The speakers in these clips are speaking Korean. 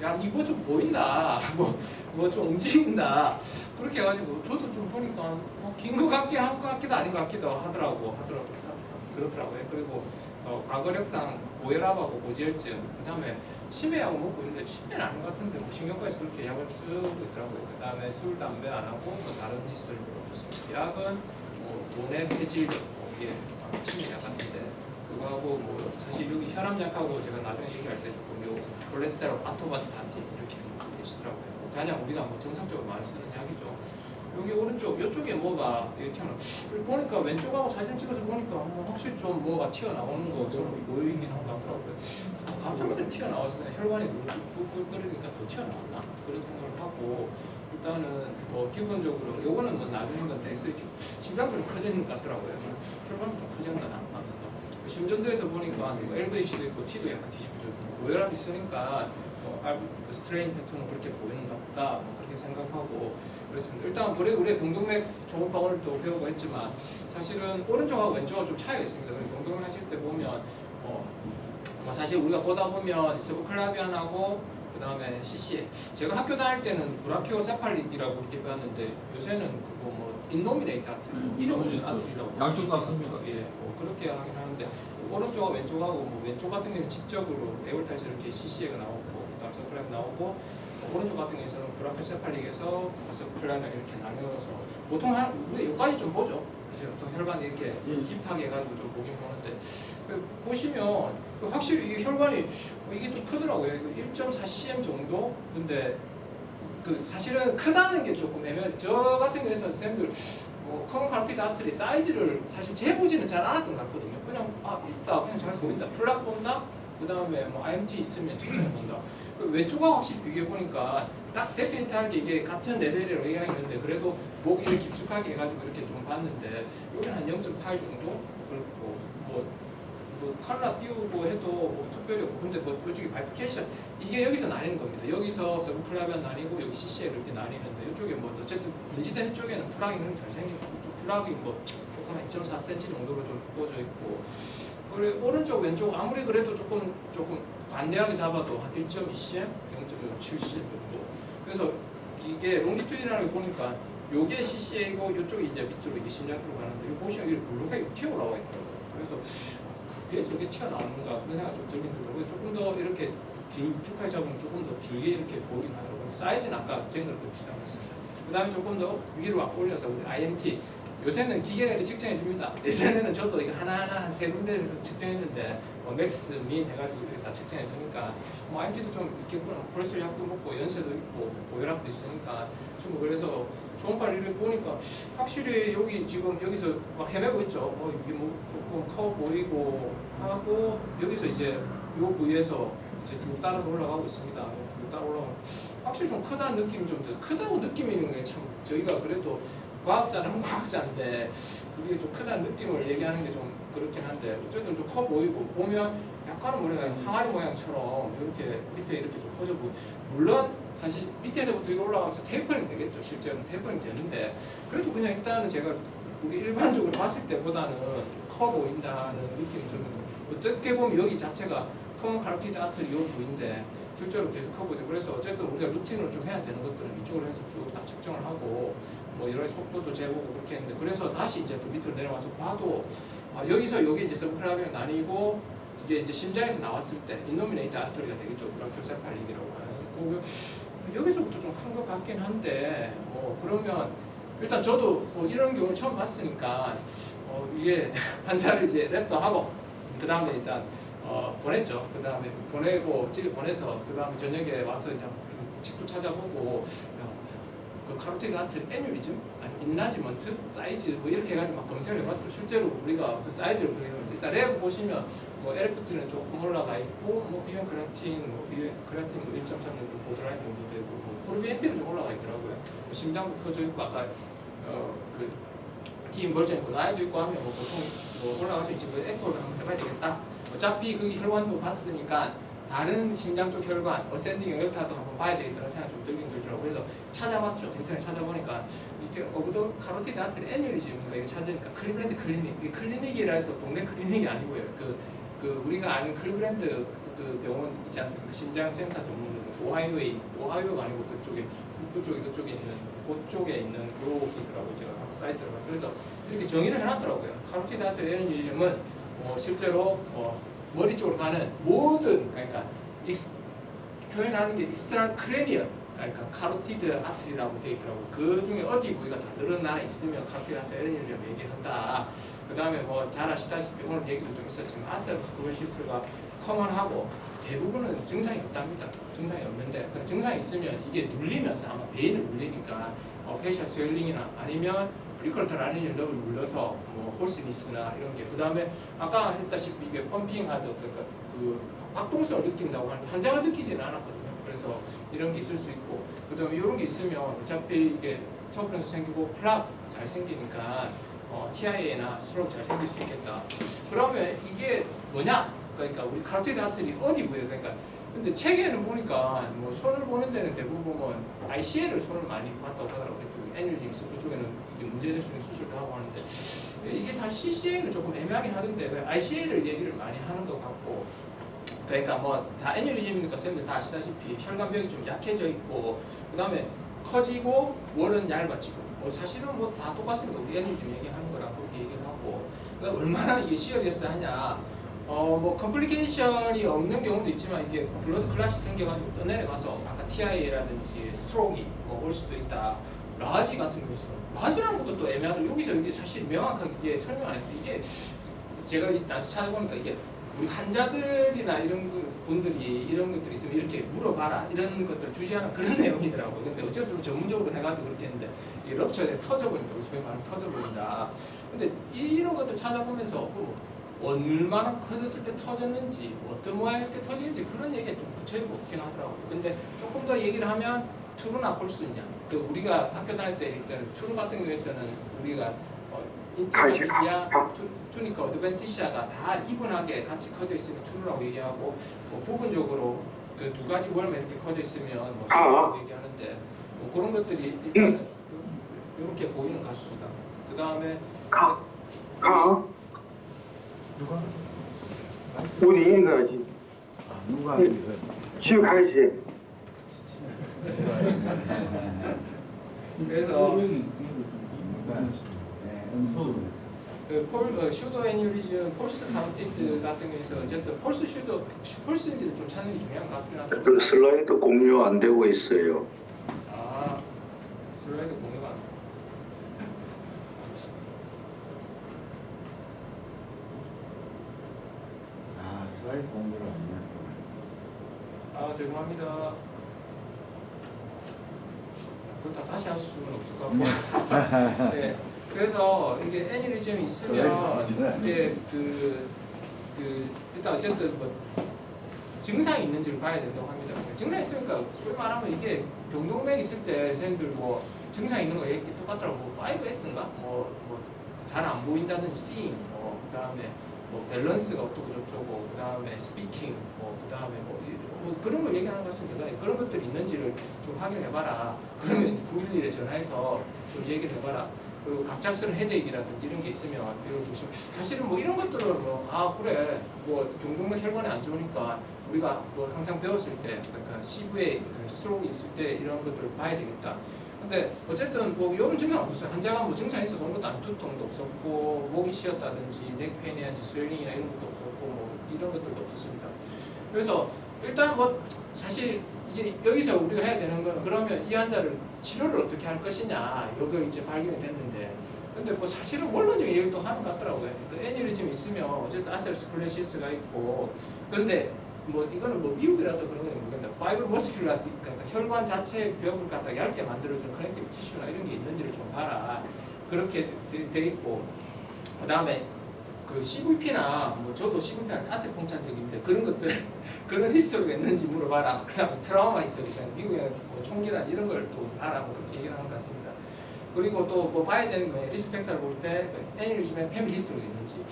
야 이거 좀 보인다 뭐 좀 움직인다 그렇게 해가지고 저도 좀 보니까 긴 것 같기도 아닌 것 같기도 하더라고요. 그렇더라고요. 그리고 과거력상 고혈압하고 고지혈증, 그 다음에 치매하고 먹고 있는데 치매는 아닌 것 같은데 뭐 신경과에서 그렇게 약을 쓰고 있더라고요. 그 다음에 술, 담배 안 하고 또 다른 지수를 좋습니다. 약은 뭐 돈의 해질녘 이게 치매 약 같은데 그거하고 뭐 사실 여기 혈압약하고 제가 나중에 얘기할 때 조금 요 콜레스테롤 아토바스타틴 이렇게 되시더라고요. 그냥 우리가 뭐 정상적으로 많이 쓰는 약이죠. 여기 오른쪽, 이쪽에 뭐가 이렇게 하나 보니까 왼쪽하고 사진 찍어서 보니까 뭐 확실히 좀 뭐가 튀어나오는 것처럼 보이긴 한 것 같더라고요. 갑상선이 튀어나와서 그냥 혈관이 꿀꿀 끓으니까 더 튀어나왔나? 그런 생각을 하고 일단은 뭐 기본적으로 요거는 뭐 나중에 건데 엑스레이 심장도 좀 커지는 것 같더라고요. 혈관이 좀 커졌나 하면서 심전도에서 보니까 LVH도 있고 T도 약간 뒤집혀져 있고 고혈압이 있으니까 스트레인 패턴은 그렇게 보이는가 보다 그렇게 생각하고 그렇습니다. 일단 우리 동동맥 초음파를 또 배우고 했지만 사실은 오른쪽하고 왼쪽하고 좀 차이가 있습니다. 우리 동동맥 하실 때 보면 사실 우리가 보다 보면 서브클라비안하고 그 다음에 CCA 제가 학교 다닐 때는 브라키오세팔릭이라고 이렇게 배웠는데 요새는 그거 뭐 인노미네이트 아트리라고 양쪽 다 씁니다. 예, 뭐 그렇게 하긴 하는데 오른쪽하고 왼쪽하고 뭐 왼쪽 같은 경우는 직접으로 에올타에서 이렇게 CCA가 나오고 그다음 서클라비 나오고 오른쪽 같은 경우에는 브라키오세팔릭에서 서클라비 이렇게 나누어서 보통 우리 여기까지 좀 보죠. 이제 보통 혈관이 이렇게 힙하게 해가지고 좀 보긴 보는데 보시면 확실히 이 혈관이 이게 좀 크더라고요. 1.4cm 정도. 근데 그 사실은 크다는 게 조금 애매해요. 저 같은 경우에는 선생님들 커먼 카로티드 아트리 사이즈를 사실 재보지는 잘 않았던 것 같거든요. 그냥 있다, 그냥 잘 보인다. 플락 본다. 그 다음에 뭐 IMT 있으면 천천히 본다. 왼쪽하고 확실히 비교해 보니까 딱 데피니트하게 이게 같은 레벨이라고 얘기하는데 그래도 목 이렇게 깊숙하게 해가지고 이렇게 좀 봤는데 여기는 한 0.8 정도 그렇고 뭐 칼라 띄우고 해도 뭐 특별히 없고 근데 뭐 이쪽에 바이피케이션 이게 여기서 나뉘는 겁니다. 여기서 서브클라비안 나뉘고 여기 CCA 이렇게 나뉘는데 이쪽에 뭐 어쨌든 분지된 쪽에는 플락이 잘 생기고 이쪽 플락이 뭐 조금 한 2.4cm 정도로 좀 부어져 있고 그리고 오른쪽 왼쪽 아무리 그래도 조금 반대하게 잡아도 한 1.2cm, 0.7cm 정도. 그래서 이게 롱기튜디라는 거 보니까 요게 CCA고 이쪽이 이제 밑으로 이게 심장 쪽으로 가는데 이 보시면 이 블루가 튀어 올라와 있더라고요. 그래서 그게 저게 튀어나오는가 그런 생각 좀 들긴 들더라고요. 조금 더 이렇게 길쭉하게 잡으면 조금 더 길게 이렇게 보이긴 하더라고요. 사이즈는 아까 쟁을 보시지 않았습니다. 그 다음에 조금 더 위로 올려서 우리 IMT 요새는 기계가 이렇게 측정해 줍니다. 예전에는 저도 이거 하나하나 한 3군데에서 측정했는데 맥스, 민 해가지고 이렇게 다 측정해 주니까 IMT도 좀 이렇게 콜레스테롤 약도 먹고 연세도 있고 고혈압도 있으니까 좀 그래서 초음파를 이렇게 보니까 확실히 여기 지금 여기서 막 헤매고 있죠. 이게 뭐 조금 커 보이고 하고 여기서 이제 요 부위에서 이제 쭉 따라서 올라가고 있습니다. 쭉 따라 올라가고 확실히 좀 크다는 느낌이 좀 크다고 느낌이 있는 게 참 저희가 그래도 과학자는 과학자인데 그게 좀 크다는 느낌을 얘기하는 게 좀 그렇긴 한데 어쨌든 좀 커 보이고 보면 약간은 뭐냐 항아리 모양처럼 이렇게 밑에 이렇게 좀 커져 보이고 물론 사실 밑에서부터 위로 올라가면서 테이퍼링 되겠죠. 실제로는 테이퍼링 되는데 그래도 그냥 일단은 제가 우리 일반적으로 봤을 때보다는 좀 커 보인다는 느낌이 들거든요. 어떻게 보면 여기 자체가 커먼 카로티드 아트리 이 부위인데 실제로 계속 커 보이고 그래서 어쨌든 우리가 루틴으로 좀 해야 되는 것들은 이쪽으로 해서 쭉 다 측정을 하고 뭐 여러 속도도 재보고 그렇게 했는데 그래서 다시 이제 또 밑으로 내려와서 봐도 여기서 여기 이제 서브클라비안 나뉘고 이게 이제 심장에서 나왔을 때 인노미네이트 아트리가 되겠죠. 브라키오세팔릭이라고 하는 여기서부터 좀 큰 것 같긴 한데 그러면 일단 저도 이런 경우를 처음 봤으니까 이게 환자를 이제 랩도 하고 그 다음에 일단 보냈죠. 그 다음에 보내고 집에 보내서 그 다음에 저녁에 와서 이제 좀 책도 찾아보고 그 카로티드 아트리 애뉴리즘, 인라지먼트, 사이즈 뭐 이렇게 해가지고 막 검색을 해봤죠. 실제로 우리가 그 사이즈를 그리는데 일단 랩 보시면 LFT는 조금 올라가 있고 비형 크레아틴, 크레아틴 1.3 정도 보드라인 정도 되고 프로비엔틴은 좀 올라가 있더라고요. 심장도 커져 있고 아까 그 기인벌전 있고 나이도 있고 하면 보통 올라가서 이제 에코를 한번 해봐야 되겠다. 어차피 그 혈관도 봤으니까 다른 심장 쪽 혈관, 어센딩 열타도 한번 봐야 되겠다는 생각이 좀 들긴 들더라고요. 그래서 찾아봤죠. 인터넷 찾아보니까 이게 오브더 카로티드 아트리 애뉴리즘인가 이거 찾으니까 클리브랜드 클리닉, 이 클리닉이라 해서 동네 클리닉이 아니고요. 그 우리가 아는 클리브랜드 그 병원 있지 않습니까? 심장센터 전문으로 오하이오가 아니고 그쪽에 북부 쪽에 그쪽에 있는 그쪽에 있는 그쪽이더라고요. 제가 한번 사이트를 봐서 그래서 이렇게 정의를 해놨더라고요. 카로티드 아트리 에너지즘은 실제로 머리 쪽으로 가는 모든 그러니까 표현하는 게 익스트라 크레니얼 그러니까 카로티드 아트리라고 되어 있더라고요. 그 중에 어디 부위가 다 늘어나 있으면 카로티드 아트리 에너지즘 얘기한다. 그 다음에 뭐 잘 아시다시피 오늘 얘기도 좀 있었지만 아세로스클로시스가 커먼하고 대부분은 증상이 없답니다. 증상이 없는데 증상이 있으면 이게 눌리면서 아마 베인을 눌리니까 페이셜 스웰링이나 아니면 리컬터 라니즘 럽을 눌러서 뭐 홀스니스나 이런 게 그 다음에 아까 했다시피 이게 펌핑하드 그러니까 그 박동성을 느낀다고 하는데 환자가 느끼지는 않았거든요. 그래서 이런 게 있을 수 있고 그 다음에 이런 게 있으면 어차피 이게 터블런스 생기고 플락 잘 생기니까 TIA나 스트로크 잘 생길 수 있겠다. 그러면 이게 뭐냐? 그러니까 우리 카로티드 아트리 어디 부위에 그러니까 근데 책에는 보니까 뭐 손을 보는 데는 대부분 ICL을 손을 많이 봤다고 하더라고요. 그쪽 에너지믹스 그쪽에는 이게 문제될 수 있는 수술도 하고 하는데 이게 사실 CCA는 조금 애매하긴 하던데 ICL을 얘기를 많이 하는 것 같고 그러니까 뭐 다 에너지즘이니까 쌤들 다 아시다시피 혈관벽이 좀 약해져 있고 그 다음에 커지고 월은 얇아지고 뭐 사실은 뭐 다 똑같습니다. 우리 에너지즘 얘기하는 거랑 그렇게 얘기를 하고 그러니까 얼마나 이게 시어리스 하냐 뭐 컴플리케이션이 없는 경우도 있지만 이게 블러드 클래시 생겨가지고 떠내려가서 아까 TIA라든지 스트로크가 올 수도 있다. 라지 같은 경우는 라지라는 것도 또 애매하더라고요. 여기서 이게 사실 명확하게 이게 설명 안 했는데 이게 제가 일단 찾아보니까 이게 우리 환자들이나 이런 분들이 이런 것들이 있으면 이렇게 물어봐라 이런 것들을 주시하는 그런 내용이더라고요. 근데 어쨌든 전문적으로 해가지고 그렇게 했는데 이 럽처에 터져버린다. 우리 소위 말하는 터져버린다. 근데 이런 것들 찾아보면서 얼마나 커졌을 때 터졌는지 어떤 모양일 때 터지는지 그런 얘기가 좀 구체적으로 없긴 하더라고요. 근데 조금 더 얘기를 하면 트루나 홀스냐 그 우리가 학교 다닐 때 일단 트루 같은 경우에는 우리가 인터미디아 투니까 어드벤티시아가 다 이분하게 같이 커져 있으면 트루라고 얘기하고 뭐 부분적으로 그 두 가지 월만 이렇게 커져 있으면 뭐 트루라고 얘기하는데 뭐 그런 것들이 일단은 이렇게 보이는 것 같습니다. 그 다음에 누가? 우리 인가지. 누가? 지금 가야지. 그래서 슈도 애뉴리즘, 폴스 카운티드 같은 경우에서 어쨌든 폴스인지를 좀 찾는 게 중요한 것 같긴 하다. 그 슬라이드 공유 안 되고 있어요. 아, 슬라이드 공유가 안 돼. 슬라이드 공유를 안 해. 아, 죄송합니다. 그걸 다 다시 할 수는 없을 것 같고. 네. 그래서 이게 애니리즘이 있으면 이제 일단 어쨌든 뭐 증상이 있는지를 봐야 된다고 합니다. 증상이 있으니까 소위 말하면 이게 병동맥 있을 때 선생님들 뭐 증상 있는 거 얘기 똑같더라고. 뭐 5S인가? 뭐 잘 안 보인다는 seeing, 그 다음에 뭐 밸런스가 어떻고 저쩌고, 그 다음에 스피킹, 그 다음에 뭐 그런 걸 얘기하는 것 같습니다. 그런 것들이 있는지를 좀 확인해봐라. 그러면 911에 전화해서 좀 얘기를 해봐라. 그리고 갑작스러운 헤드액이라든지 이런 게 있으면 이런 조심. 사실은 뭐 이런 것들은 그래 경동맥 혈관이 안 좋으니까 우리가 항상 배웠을 때 그러니까 CVA 스트로크 있을 때 이런 것들을 봐야 되겠다. 근데 어쨌든 이런 증상 없었어요. 환자가 증상이 있어서 온 것도 아니고 두통도 없었고 목이 쉬었다든지 넥페인이라든지 스웰링이나 이런 것도 없었고 이런 것들도 없었습니다. 그래서 일단 사실 이제 여기서 우리가 해야 되는 건 그러면 이 환자를 치료를 어떻게 할 것이냐 여기 이제 발견이 됐는데 근데 사실은 원론적인 얘기도 하는 것 같더라고요. 그 애니리즘이 있으면 어쨌든 아세로스클레시스가 있고 그런데 이거는 미국이라서 그런 건 모르겠는데 파이브 머스큘라 그러니까 혈관 자체 벽을 갖다 얇게 만들어주는 커넥티브 티슈나 이런 게 있는지를 좀 봐라. 그렇게 돼 있고 그 다음에 그 CVP나 저도 CVP는 아테퐁찬적인데 그런 것들 그런 히스토리가 있는지 물어봐라. 그 다음에 트라우마 히스토리, 미국의 총기란 이런 걸 또 알아보고 그렇게 얘기를 하는 것 같습니다. 그리고 또 봐야 되는 거 리스펙터를 볼 때 애니리즘의 패밀리 히스토리가 있는지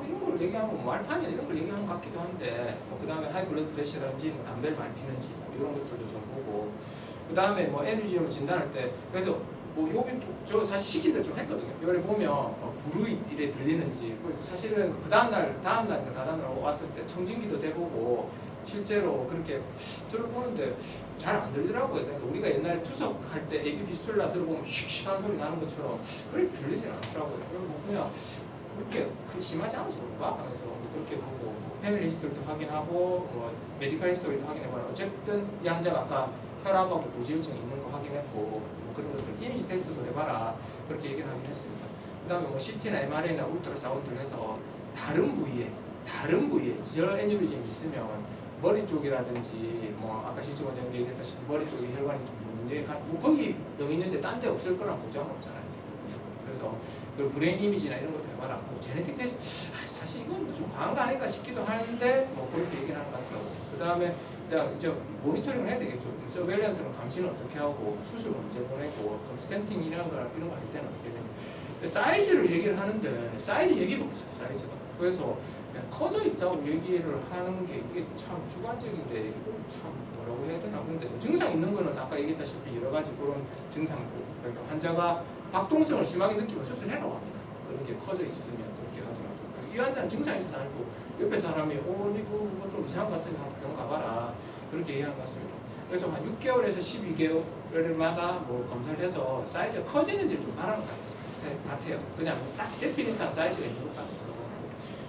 이런 걸 얘기하면 말판이나 이런 걸 얘기하는 것 같기도 한데 그 다음에 하이 블러드 프레셔라든지 담배를 많이 피는지 이런 것들도 좀 보고 그 다음에 애니리즘을 진단할 때 그래서 여기 저 사실 시킨 대로 좀 했거든요. 여기 보면 불의 이래 들리는지 사실은 다다음날 왔을 때 청진기도 대보고 실제로 그렇게 들어보는데 잘 안 들리더라고요. 그러니까 우리가 옛날에 투석할 때 AV 피스톨라 들어보면 슉슉하는 소리 나는 것처럼 그렇게 들리진 않더라고요. 그리고 그냥 그렇게 심하지 않았을까 하면서 그렇게 보고 패밀리 히스토리도 확인하고 뭐 메디컬 히스토리도 확인해봐라. 어쨌든 이 환자가 아까 혈압하고 고지혈증이 있는 거 확인했고 뭐 그런 것들 이미지 테스트도 해봐라 그렇게 얘기를 하긴 했습니다. 그 다음에 뭐 CT나 MRI나 울트라사운드를 해서 다른 부위에 저 애니브리즘이 있으면 머리 쪽이라든지 뭐 아까 실제원장님 얘기했다시피 머리 쪽에 혈관이 좀 문제가 뭐 거기 병 있는데 딴 데 없을 거란 보장은 없잖아요. 그래서 그 브레인 이미지나 이런 것도 해봐라. 뭐 제네틱 테스트 사실 이건 좀 과한 거 아닐까 싶기도 하는데 뭐 그렇게 얘기를 하는 것 같더라고요. 그 다음에 이제 모니터링을 해야 되겠죠. 서베일런스는 감시는 어떻게 하고 수술은 언제 보내고 그럼 스탠팅 이런 거 할 때는 어떻게 되냐. 사이즈를 얘기를 하는데 사이즈 얘기가 없어요. 사이즈가. 그래서 커져 있다고 얘기를 하는 게 이게 참 주관적인데 이걸 참 뭐라고 해야 되나. 그런데 증상 있는 거는 아까 얘기했다시피 여러 가지 그런 증상들. 그러니까 환자가 박동성을 심하게 느끼면 수술해라고 합니다. 그런 게 커져 있으면 그렇게 하더라고요. 이 환자는 증상이 있어서 알고 옆에 사람이 이거 좀 이상한 것 같으니 병원 가봐라 그렇게 얘기하는 것 같습니다. 그래서 한 6개월에서 12개월마다 뭐 검사를 해서 사이즈가 커지는지 좀 바라는 것 같아요. 그냥 딱 데피니트한 사이즈가 있는 것도 아니고.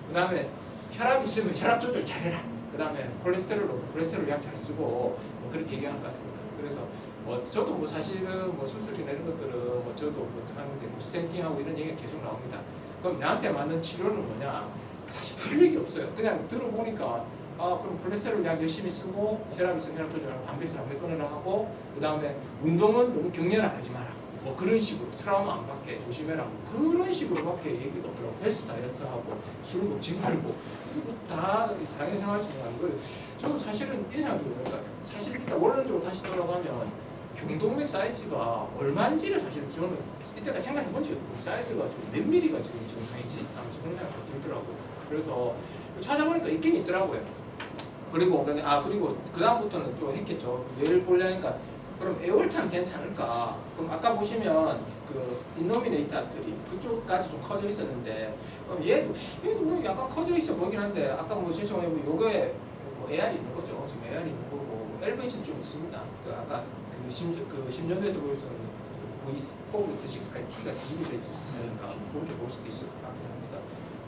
그 다음에 혈압 있으면 혈압 조절 잘해라. 그 다음에 콜레스테롤 약 잘 쓰고 뭐 그렇게 얘기하는 것 같습니다. 그래서 뭐 저도 뭐 사실은 뭐 수술이나 이런 것들은 뭐 저도 뭐 하는데 뭐 스탠팅하고 이런 얘기가 계속 나옵니다. 그럼 나한테 맞는 치료는 뭐냐? 사실 별 얘기 없어요. 그냥 들어보니까 그럼 콜레스테롤 약 열심히 쓰고 혈압 있으면 혈압 조절하고 담배를 안 끊으라 하고 그 다음에 운동은 너무 격렬하지 마라. 뭐 그런 식으로 트라우마 안 받게 조심해라. 그런 식으로밖에 얘기가 없더라고. 헬스 다이어트하고 술 먹지 말고 다 당연히 생각할 수 있는 걸. 저도 사실은 이런 생각이 들어요. 사실 일단 원론적으로 다시 돌아가면 경동맥 사이즈가 얼마인지를 사실 저는 이때까지 생각해 본 적이 없고 사이즈가 좀 몇 미리가 지금 정상이지 하면서 그런 생각이 좀 들더라고요. 그래서 찾아보니까 있긴 있더라고요. 그리고 그 다음부터는 좀 했겠죠. 뇌를 보려니까 그럼 에올탄 괜찮을까? 그럼 아까 보시면 그 인노미네이트 아트리 그쪽까지 좀 커져 있었는데 그럼 얘도 뭐 약간 커져 있어 보이긴 한데 아까 뭐 실제로 요게 뭐 AR이 있는 거죠. 지금 AR이 있는 거고 LVH도 좀 있습니다. 그 아까 그 심전도에서 보였던 V4부터 6까지 T가 지급이 되어 있으니까 그렇게 볼 수도 있을 것 같긴 합니다.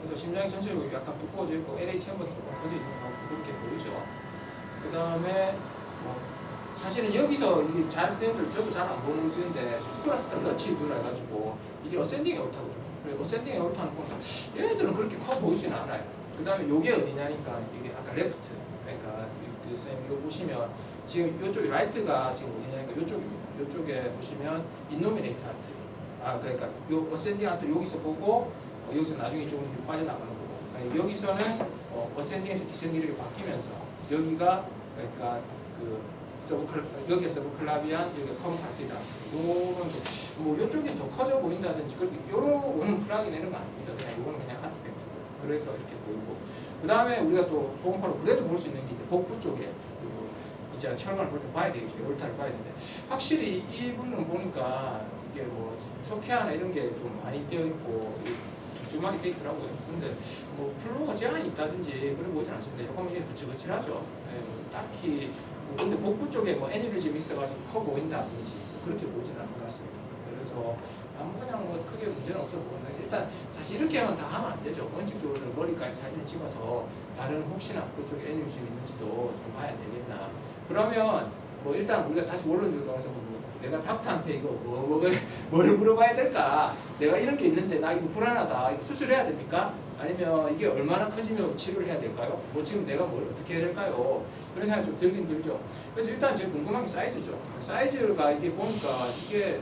그래서 심장이 전체적으로 약간 두꺼워져 있고 LA 체험보다 조금 커져 있는 거 그렇게 보이죠. 그 다음에 뭐 사실은 여기서 이게 잘 쓰는 저도 잘 안 보는 분인데 수플라스타 너치 이걸 해가지고 이게 어센딩 에어타거든요. 그래서 어센딩 에어타는 보니까 얘들은 그렇게 커 보이지는 않아요. 그 다음에 요게 어디냐니까 이게 아까 레프트 그러니까 그 선생님 이거 보시면 지금 요쪽이 라이트가 지금 어디냐니까 요쪽입니다. 요쪽에 보시면 인노미네이트 아트 그러니까 요 어센딩 아트 여기서 보고 여기서 나중에 조금 빠져나가는 거고 그러니까 여기서는 어센딩에서 디센딩 이렇게 바뀌면서 여기가 그러니까 여기가 서브클라비안, 여기가 컴파티다. 요거는 뭐 요쪽이 더 커져 보인다든지 요거는 플라그 내는 거 아닙니다. 그냥 요거는 그냥 아티팩트고 그래서 이렇게 보이고 그 다음에 우리가 또 초음파로 그래도 볼 수 있는 게 이제 복부 쪽에 이제 혈관을 볼 때 봐야 되겠죠. 에올타를 봐야 되는데 확실히 이분은 보니까 이게 뭐 석회화나 이런 게 좀 많이 되어 있고 두툼하게 되어 있더라고요. 근데 뭐 플로가 제한이 있다든지 그런 보진 않습니다. 조금 이게 거칠거칠하죠. 딱히 근데 복부 쪽에 뭐 애니르즘이 있어가지고 커 보인다든지 그렇게 보지는 않는 것 같습니다. 그래서 그냥 뭐 크게 문제는 없어 보이는데 일단 사실 이렇게만 다 하면 안 되죠. 원칙적으로 머리까지 사진을 찍어서 다른 혹시나 그쪽에 애니르즘이 있는지도 좀 봐야 되겠나. 그러면 뭐 일단 우리가 다시 원론적으로 돌아가서 내가 닥터한테 이거 뭐를 물어봐야 될까? 내가 이런 게 있는데 나 이거 불안하다. 이거 수술해야 됩니까? 아니면 이게 얼마나 커지면 치료를 해야 될까요? 뭐 지금 내가 뭘 어떻게 해야 될까요? 그런 생각이 좀 들긴 들죠. 그래서 일단 제일 궁금한 게 사이즈죠. 사이즈가 이게 보니까 이게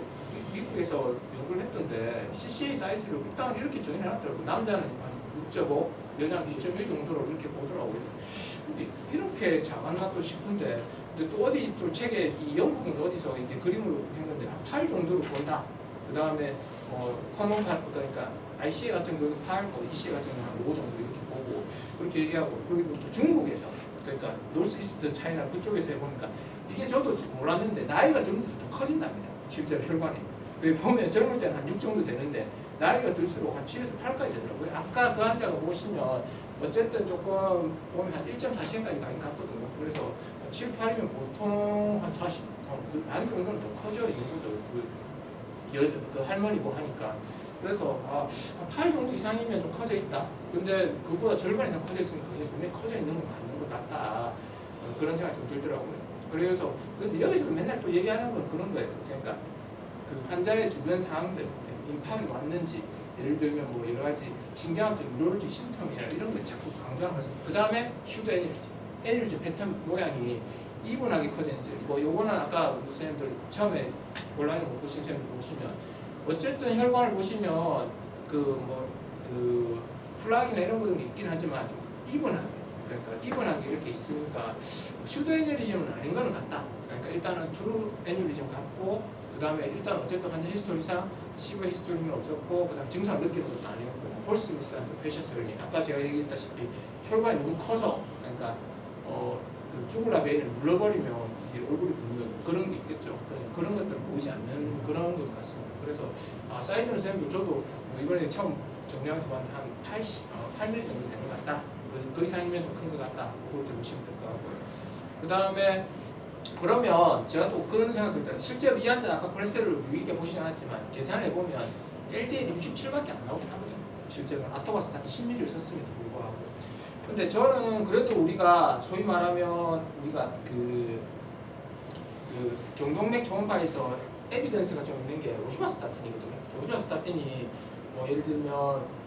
미국에서 연구를 했던데 CCA 사이즈를 일단 이렇게 정해놨더라고요. 남자는 한 6.5, 여자는 2.1 정도로 이렇게 보더라고요. 근데 이렇게 작았나 또 싶은데 근데 또 어디 또 책에 이 영국은 어디서 이제 그림으로 했는데 한 8 정도로 본다. 그 다음에 커먼 그러니까 ICA 같은 경우는 8, ECA 같은 경우는 한 5 정도 이렇게 보고 그렇게 얘기하고 그리고 또 중국에서 그러니까 노스 이스트 차이나 그쪽에서 해보니까 이게 저도 몰랐는데 나이가 들면서 더 커진답니다. 실제로 혈관이. 왜 보면 젊을 때는 한 6 정도 되는데 나이가 들수록 한 7에서 8까지 되더라고요. 아까 그 환자가 보시면 어쨌든 조금 보면 한 1.4cm까지 가긴 갔거든요. 그래서 7, 8이면 보통 한 40, 반 정도는 더 커져 있는 거죠. 그 할머니고 하니까. 그래서 한 8 정도 이상이면 좀 커져 있다. 근데 그보다 절반 이상 커져 있으면 그게 분명히 커져 있는 건 맞는 것 같다. 그런 생각이 좀 들더라고요. 그래서 근데 여기서도 맨날 또 얘기하는 건 그런 거예요. 그러니까 그 환자의 주변 상황들, 임팍이 왔는지, 예를 들면 뭐 여러 가지 신경학적 뉴럴로지 심텀이나 이런 걸 자꾸 강조하는 것은 그 다음에 슈도 에너지 패턴 모양이 이분하게 커지는지 뭐 요거는 아까 우리 선생님들 처음에 온라인을 못 보신 선생님들 보시면 어쨌든 혈관을 보시면 그 플락이나 이런 것들이 있긴 하지만 좀 이분하게 그러니까 이분하게 이렇게 있으니까 슈도 에너리즘은 아닌 거는 같다. 그러니까 일단은 트루 에너리즘 같고 그 다음에 일단 어쨌든 환자 히스토리상 시브 히스토리는 없었고 그 다음에 증상을 느끼는 것도 아니었고 폴스 미스한테 페셔스 혈링 아까 제가 얘기했다시피 혈관이 너무 커서 그러니까 그 주구라 베인을 눌러버리면 이게 얼굴이 붓는 그런 게 있겠죠. 그런 것들은 보이지 않는 그런 것 같습니다. 그래서 사이즈는 쌤도 저도 뭐 이번에 처음 정리하면서 봤는데 한 8mm 정도 되는 것 같다. 그 이상이면 좀 큰 것 같다. 그렇게 보시면 될 것 같고요. 그 다음에 그러면 제가 또 그런 생각이 들어요. 실제로 이 환자 아까 콜레스테롤을 유의하게 보시지 않았지만 계산해보면 LDL이 67밖에 안 나오긴 하거든요. 실제로는 아토바스타틴 10ml를 썼음에도 불구하고. 근데 저는 그래도 우리가 소위 말하면 우리가 그 경동맥 초음파에서 에비던스가 좀 있는 게 로시바스타틴이거든요. 로시바스타틴이 뭐 예를 들면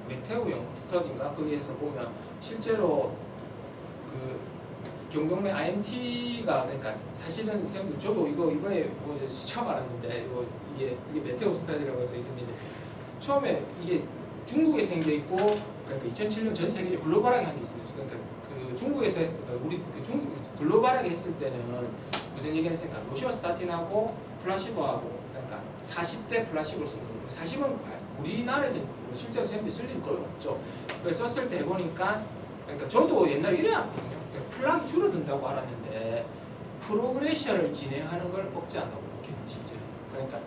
메테오형 스터디인가 거기에서 보면 실제로 그 경동맥 IMT가 그러니까 사실은 선생님들 저도 이거 이번에 뭐 처음 알았는데 이게 메테오 스터디라고 해서 이름인데 처음에 이게 중국에 생겨 있고 그러니까 2007년 전 세계에 글로벌하게 한 게 있어요. 그러니까 그 중국에서 우리 그 중국 글로벌하게 했을 때는 무슨 얘기를 했으니까 로시바스타틴하고 플라시보하고 그러니까 40대 플라시보를 쓰는 거예요. 40은 우리나라에서 실제로 선생님들이 쓸 일이 거의 없죠. 그래서 썼을 때 해보니까 그러니까 저도 옛날에 이래 왔거든요. 플락이 줄어든다고 알았는데 프로그레션을 진행하는 걸 억제한다고 이렇게 실제로. 그러니까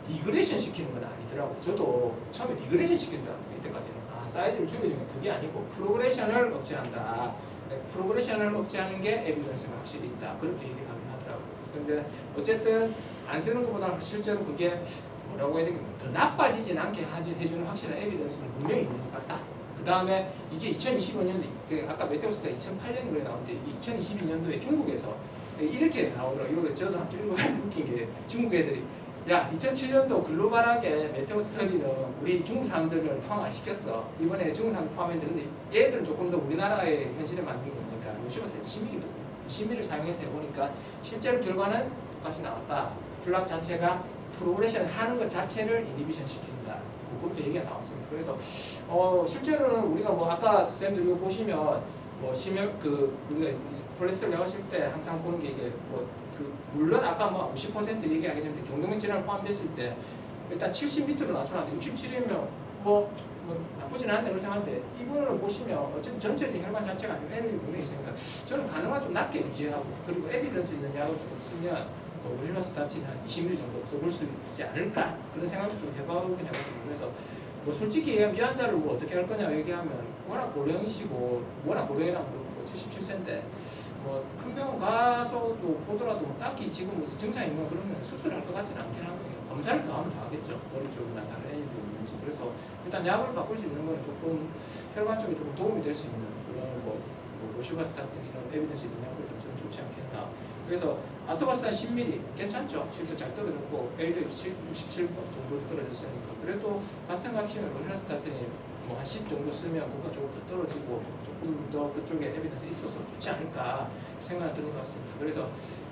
디그레션 시키는 건 아니더라고. 저도 처음에 디그레션 시킨 줄 알았는데 이때까지는 사이즈를 줄여주면 그게 아니고 프로그레션을 억제한다. 프로그레션을 억제하는 게 에비던스가 확실히 있다. 그렇게 얘기를 하긴 하더라고요. 근데 어쨌든 안 쓰는 것보다는 실제로 그게 뭐라고 해야 되겠나 더 나빠지진 않게 해주는 확실한 에비던스는 분명히 있는 것 같다. 그 다음에 이게 2025년도 아까 메테오스타 2008년도에 나오는데 2022년도에 중국에서 이렇게 나오더라고요. 이거 저도 한번 읽어보면 웃긴 게 중국 애들이 야 2007년도 글로벌하게 메테오 스터디는 우리 중국 사람들을 포함 안 시켰어. 이번에 중국 사람 포함했는데 근데 얘들은 조금 더 우리나라의 현실에 맞는 거니까 로시바스 20mm거든요. 20mm를 사용해서 해보니까 실제로 결과는 똑같이 나왔다. 플락 자체가 프로그레션 하는 것 자체를 이니비션 시킨다. 그렇게 얘기가 나왔습니다. 그래서 실제로는 우리가 뭐 아까 선생님들 이거 보시면 뭐 심혈 우리가 콜레스테롤 나왔을 때 항상 보는 게 이게 뭐 물론 아까 뭐 50% 얘기하겠는데 경동맥 질환 포함됐을 때 일단 70m로 낮춰놨는데 67이면 뭐 나쁘진 않네 그렇게 생각하는데 이분을 보시면 어쨌든 전체적인 혈관 자체가 아니고 에너지 분명히 있으니까 저는 가능한 좀 낮게 유지하고 그리고 에비던스 있는 약을 조금 쓰면 로시바스타틴 한 20ml 정도 써볼 수 있지 않을까 그런 생각도 좀 해보긴 해봤습니다. 그래서 뭐 솔직히 이 환자를 뭐 어떻게 할 거냐 얘기하면 워낙 고령이시고 워낙 고령이라면 그렇고 77세인데 뭐 큰 병원 가서도 보더라도 뭐 딱히 지금 무슨 증상이 있나 그러면 수술할 것 같지는 않긴 하거든요. 검사를 더 하면 더 하겠죠. 머리 쪽이나 다른 애들이 있는지. 그래서 일단 약을 바꿀 수 있는 건 조금 혈관 쪽에 조금 도움이 될 수 있는 그런 뭐 로시바스타틴 이런 에비던스 있는 약을 좀 쓰면 좋지 않겠나. 그래서 아토바스탄 10ml 괜찮죠. 실제 잘 떨어졌고 LDL 67 정도 떨어졌으니까 그래도 같은 값이면 로시바스타틴이 뭐 한 10 정도 쓰면 그거 조금 더 떨어지고 조금 더 그쪽에 에비던스 있어서 좋지 않을까 생각이 드는 것 같습니다. 그래서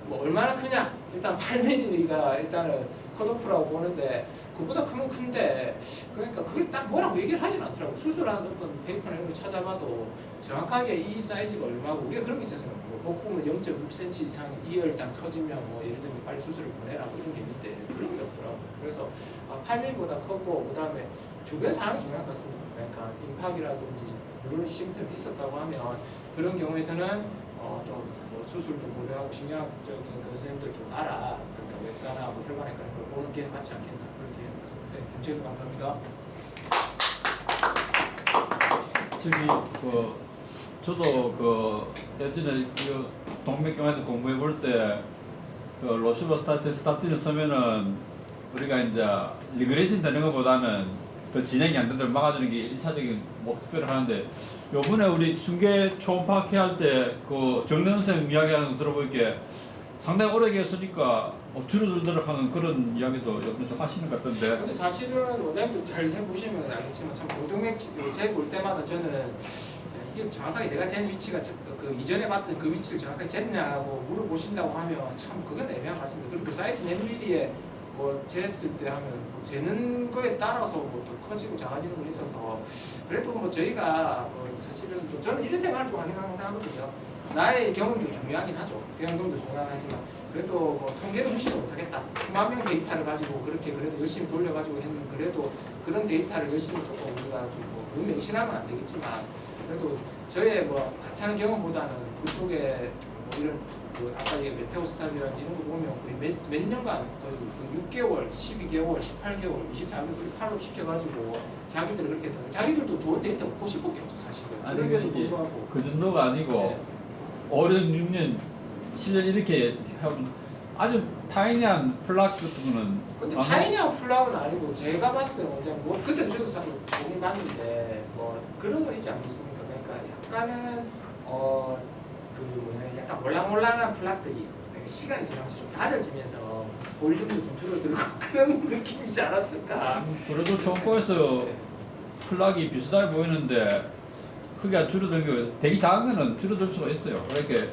뭐 얼마나 크냐 일단 8mm가 일단은 컷오프라고 보는데 그보다 크면 큰데 그러니까 그걸 딱 뭐라고 얘기를 하진 않더라고. 수술하는 어떤 페이퍼나 이런 걸 찾아봐도 정확하게 이 사이즈가 얼마고 우리가 그런 게 있잖아요. 뭐 복부는 0.6cm 이상 이열당 커지면 뭐 예를 들면 빨리 수술을 보내라 이런 게 있는데 그런 게 없더라고. 그래서 8mm보다 크고 그 다음에 주변 상황이 중요한 것 같습니다. 그러니까 임팍이라든지 뉴럴로지 심텀이 있었다고 하면 그런 경우에서는 좀뭐 수술도 고려하고 신경학적인 그 선생님들 좀 알아. 그러니까 외과나 뭐 혈관외과 걸 보는 게 맞지 않겠나 그렇게 생각했습니다. 네, 김채수 감사합니다. 저기 저도 그 예전에 그 동맥경화에서 공부해 볼 때 그 로시버 스타틴을 쓰면은 우리가 이제 리그레이션 되는 것보다는 그 진행이 안 되도록 막아주는 게 1차적인 목표를 하는데 요번에 우리 중계 초음파 할 때 그 정래 선생님 이야기하는 거 들어보니까 상당히 오래 계셨으니까 줄어들도록 하는 그런 이야기도 요번에 좀 하시는 것 같던데. 근데 사실은 원장님도 잘 해보시면 알겠지만 참 고동맥 재볼 때마다 저는 이게 정확하게 내가 잰 위치가 그 이전에 봤던 그 위치를 정확하게 쟀냐고 물어보신다고 하면 참 그건 애매한 것 같습니다. 그리고 사이즈 넷밀리에 뭐 쟀을 때 하면 뭐 재는 거에 따라서 뭐 더 커지고 작아지는 거 있어서 그래도 뭐 저희가 뭐 사실은 또 저는 이런 생각을 좀 항상 하거든요. 나의 경험도 중요하긴 하죠. 경험도 중요하지만 그래도 뭐 통계를 무시를 못하겠다. 수만 명 데이터를 가지고 그렇게 그래도 열심히 돌려가지고 했는 그래도 그런 데이터를 열심히 조금 우리가 좀뭐 맹신하면 안 되겠지만 그래도 저의 뭐 가차는 경험보다는 그쪽에 뭐 이런 그 아까 메테오스타디라든지 이런 거 보면 거의 몇 년간 그 6개월, 12개월, 18개월, 24개월 팔로우 시켜가지고 자기들을 그렇게 했다는 자기들도 좋은 데이터 얻고 싶었겠죠 사실은. 아니 그런데도 이게 불구하고 그 정도가 아니고 네. 5년, 6년, 7년 이렇게 하면 아주 타이니한 플락 같은 거는 근데 타이니한 플라그는 아니고 제가 봤을 때는 그냥 뭐 그때 저도 사실 보긴 봤는데 뭐 그런 거 있지 않겠습니까? 그러니까 약간은 그 뭐냐 약간 몰랑몰랑한 플락들이 시간이 지나면서 좀 낮아지면서 볼륨도 좀 줄어들고 그런 느낌이지 않았을까? 그래도 초음파에서 플락이 비슷하게 보이는데 크기가 줄어든 게 되게 작은 거는 줄어들 수가 있어요. 그러니까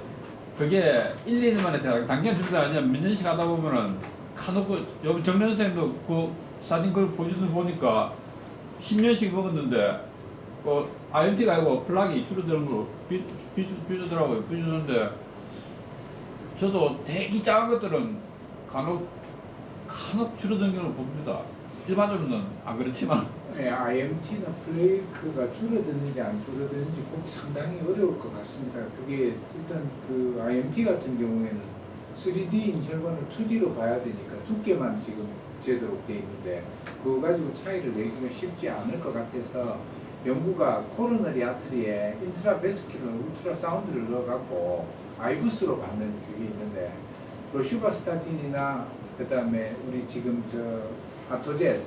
그게 1, 2년 만에 단기간 줄어든 게 아니라 몇 년씩 하다 보면은 카노고 여기 정래 선생님도 그 사진 그걸 보여주는 거 보니까 10년씩 먹었는데 그 IMT가 아니고 플락이 줄어드는 걸로 비주더라고요. 비주는데 저도 되게 작은 것들은 간혹 줄어드는 경우를 봅니다. 일반적으로는 안 그렇지만 네, IMT나 플레이크가 줄어드는지 안 줄어드는지 꼭 상당히 어려울 것 같습니다. 그게 일단 그 IMT 같은 경우에는 3D인 혈관을 2D로 봐야 되니까 두께만 지금 제대로 돼 있는데 그거 가지고 차이를 내기가 쉽지 않을 것 같아서 연구가 코로너리 아트리에 인트라베스큘러 울트라 사운드를 넣어갖고 아이부스로 받는 그게 있는데 로슈바스타틴이나 그 다음에 우리 지금 저 아토젯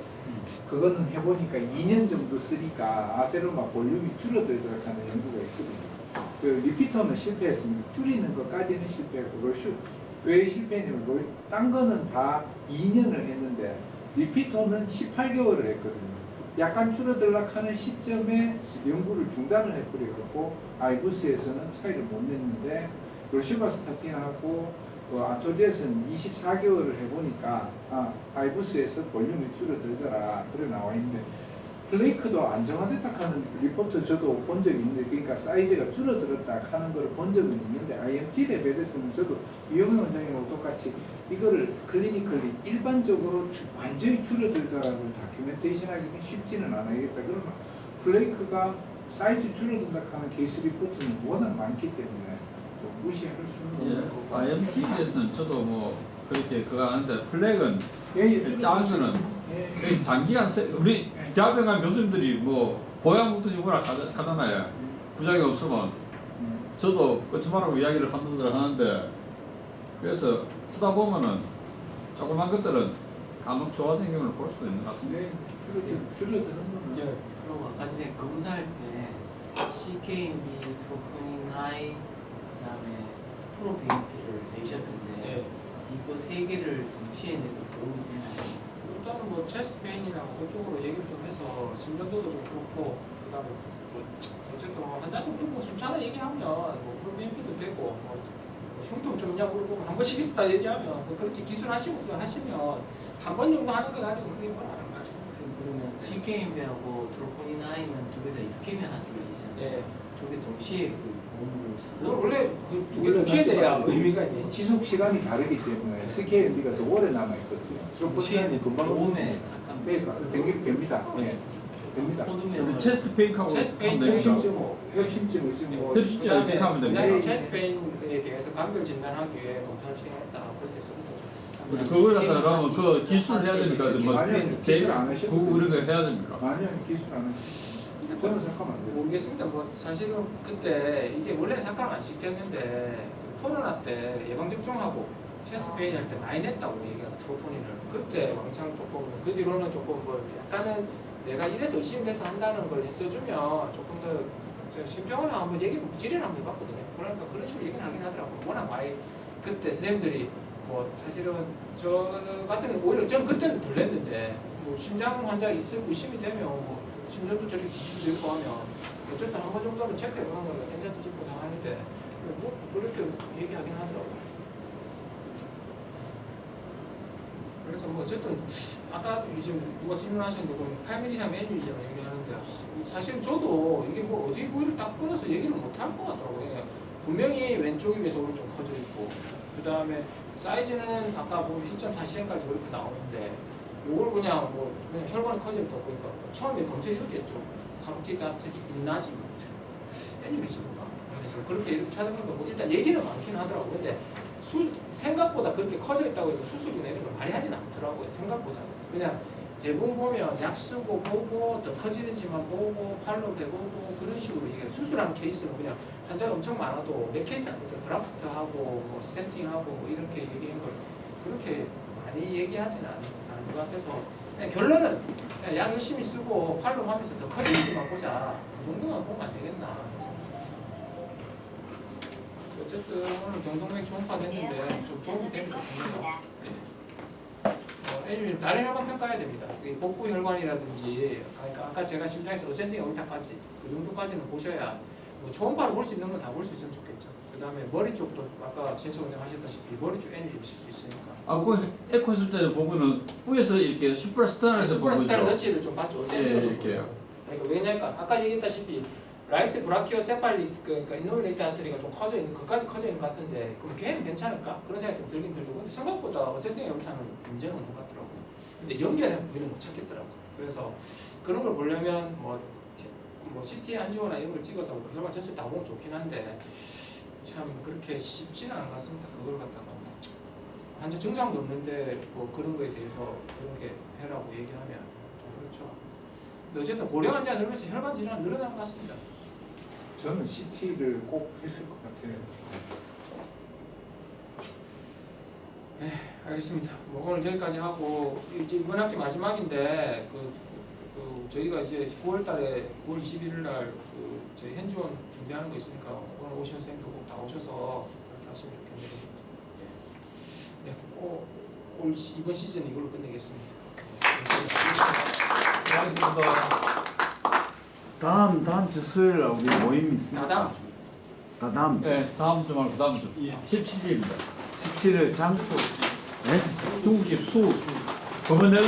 그거는 해보니까 2년 정도 쓰니까 아세로마 볼륨이 줄어들도록 하는 연구가 있거든요. 그 리피터는 실패했습니다. 줄이는 것까지는 실패했고 로슈 왜 실패했냐면 딴 거는 다 2년을 했는데 리피터는 18개월을 했거든요. 약간 줄어들락 하는 시점에 연구를 중단을 해버려갖고 아이부스에서는 차이를 못 냈는데 로시바스타틴하고 아토젯은 24개월을 해보니까 아이부스에서 볼륨이 줄어들더라 그래 나와 있는데 플레이크도 안정화됐다 하는 리포트 저도 본 적이 있는데 그러니까 사이즈가 줄어들었다 하는 걸 본 적은 있는데 IMT 레벨에서는 저도 이영훈 원장님하고 똑같이 이거를 클리니컬리 일반적으로 완전히 줄어들더라고 다큐멘테이션 하기는 쉽지는 않아야겠다. 그러나 플레이크가 사이즈 줄어든다 하는 케이스 리포트는 워낙 많기 때문에 무시할 수는 없는 거고. IMT에서는 저도 뭐 그렇게 그거 하는데 플렉은 예, 작은 거는 예. 장기간 우리 대학병 간 교수님들이 뭐 보양 먹듯이 뭐라 하잖아요. 부작용 없으면 저도 거짓말하고 이야기를 한분들 하는데 그래서 쓰다 보면은 조그만 것들은 간혹 좋아진 경우를 볼 수도 있는 것 같습니다. 네, 줄어드는 거는 예. 그리고 아까 전에 검사할 때 CKB, 트로포닌-I, 그다음에 프로비오피를 내셨던데 네. 이거 세 개를 동시에 내도 도움이 되나요? 일단은 뭐 체스트 페인이나 그쪽으로 얘기를 좀 해서 심전도도 좀 그렇고 그다음에 뭐 어쨌든 뭐 한자도 그렇고 순차나 얘기하면 뭐 프로비엠피도 되고 뭐 흉통 좀 있냐고 물어보면 한 번씩 있다 얘기하면 뭐 그렇게 기술하시고 하시면 한 번 정도 하는 거 가지고 그게 뭘 아는 거죠. 그러면 CKB하고 트로포닌-I는 두 개 다 이스케미아 쪽이잖아요. 예. 두 개 동시에 그 도움을 그건 원래 그 두 개 동시에 돼야 의미가 있는 지속 시간이 다르기 때문에 스케일비가 더 오래 남아 있거든요. 동시에 도움에 네, 잠깐 됩니다. 네, 됩니다. 포도면 체스트 페이크하고 체스트 페인 하면 됩니까? 협심증 지금 뭐 협심증 어떻게 하면 됩니까? 그다음에 체스트 페인에 대해서 감별 진단하기 위해 검사를 진행했다 그렇게 쓰는 거죠. 그걸 갖다가 하면 그 기술을 해야 됩니까? 뭐 아니요, 기술 안 하셔도 이런 거 해야 됩니까? 아니요, 기술 안 해요. 저는 삭감 안 돼요. 모르겠습니다. 뭐 사실은 그때 이게 원래는 삭감을 안 시켰는데 코로나 때 예방접종하고 체스트 페인 할 때 많이 냈다고 얘기가 트로포닌을 그때 왕창 조금 그 뒤로는 조금 뭐 약간은 내가 이래서 의심을 해서 한다는 걸 했어주면 조금 더 심평을 한번 질의를 한번 해봤거든요. 그러니까 그런 식으로 얘기는 하긴 하더라고요. 워낙 많이 그때 선생님들이 뭐 사실은 저 같은 경우 오히려 저는 그때는 덜 냈는데 뭐 심장 환자 있을 의심이 되면 뭐 심장도 저렇게 뒤집어지고 하면 어쨌든 한 번 정도는 체크해보는 거가 괜찮지 싶고 하는데 뭐 그렇게 얘기하긴 하더라고요. 그래서 뭐 어쨌든 아까 지금 누가 질문하셨는데 8mm 이상 메뉴이잖아 얘기하는데 사실 저도 이게 뭐 어디 부위를 딱 끊어서 얘기를 못 할 것 같더라고요. 분명히 왼쪽이 비해서 오른쪽 커져 있고 그 다음에 사이즈는 아까 보면 1.4cm까지 이렇게 나오는데 요걸 그냥 뭐 그냥 혈관이 커져 있다 보니까 처음에 검색이 이렇게 했죠. 카로티드 인나지 애니메이션인가 그래서 그렇게 이렇게 찾아보니까 뭐 일단 얘기는 많긴 하더라고요. 근데 생각보다 그렇게 커져 있다고 해서 수술이나 이런 걸 많이 하진 않더라고요. 생각보다 그냥 대부분 보면 약 쓰고 보고 더 커지는지만 보고 팔로 배보고 그런 식으로 이게 수술하는 케이스는 그냥 환자가 엄청 많아도 몇 케이스 아니거든. 그라프트하고 뭐 스탠팅하고 뭐 이렇게 얘기한 걸 그렇게 많이 얘기하진 않은 것 같아서 그냥 결론은 그냥 약 열심히 쓰고 팔로 하면서 더 커지는지만 보자. 그 정도만 보면 안 되겠나. 어쨌든 오늘 경동맥 초음파 됐는데 좀 도움이 되면 좋습니다. 애니면 다른 혈관 평가해야 됩니다. 복부 혈관이라든지 그러니까 아까 제가 심장에서 어센딩 어미타까지 그 정도까지는 보셔야 뭐 초음파로 볼 수 있는 건 다 볼 수 있으면 좋겠죠. 그 다음에 머리 쪽도 아까 진석 원장 하셨다시피 머리 쪽 애니를 있을 수 있으니까. 그 에코 했을 때 보고는 위에서 이렇게 슈퍼스타일에서 보고 슈퍼스타일 너치를 좀 봤죠. 어센딩을 좀 이렇게. 보죠. 그러니까 왜냐니까 아까 얘기했다시피 라이트 브라키오 세팔리 그러니까 인노밀레이트 아트리가 좀 커져 있는 그까지 커져 있는 것 같은데 그럼 걔는 괜찮을까? 그런 생각이 좀 들긴 들고 근데 생각보다 어센딩 에어타는 문제는 없는 것 같더라고요. 근데 연결한 부위는 못 찾겠더라고요. 그래서 그런 걸 보려면 뭐 CT 안지오나 이런 걸 찍어서 그 혈관 전체 다 보면 좋긴 한데 참 그렇게 쉽지는 않은 것 같습니다. 그걸 갖다가 환자 증상도 없는데 뭐 그런 거에 대해서 그런 게 해라고 얘기하면 좀 그렇죠. 근데 어쨌든 고령 환자 늘면서 혈관 질환 늘어나는 것 같습니다. 저는 CT를 꼭 했을 것 같아요. 네, 알겠습니다. 뭐 오늘 여기까지 하고 이제 이번 학기 마지막인데 저희가 이제 9월달에 9월 21일 날 저희 현지원 준비하는 거 있으니까 오늘 오시는 선생님도 꼭 다 오셔서 그렇게 하시면 좋겠네요. 네, 올 이번 시즌 이걸로 끝내겠습니다. 다음 주 수요일 날 우리 모임이 있습니다. 다다음 주. 다음 주. 네, 다음 주 말고 다음 주 17일입니다. 17일 장소. 중국집 수. 그러면 내가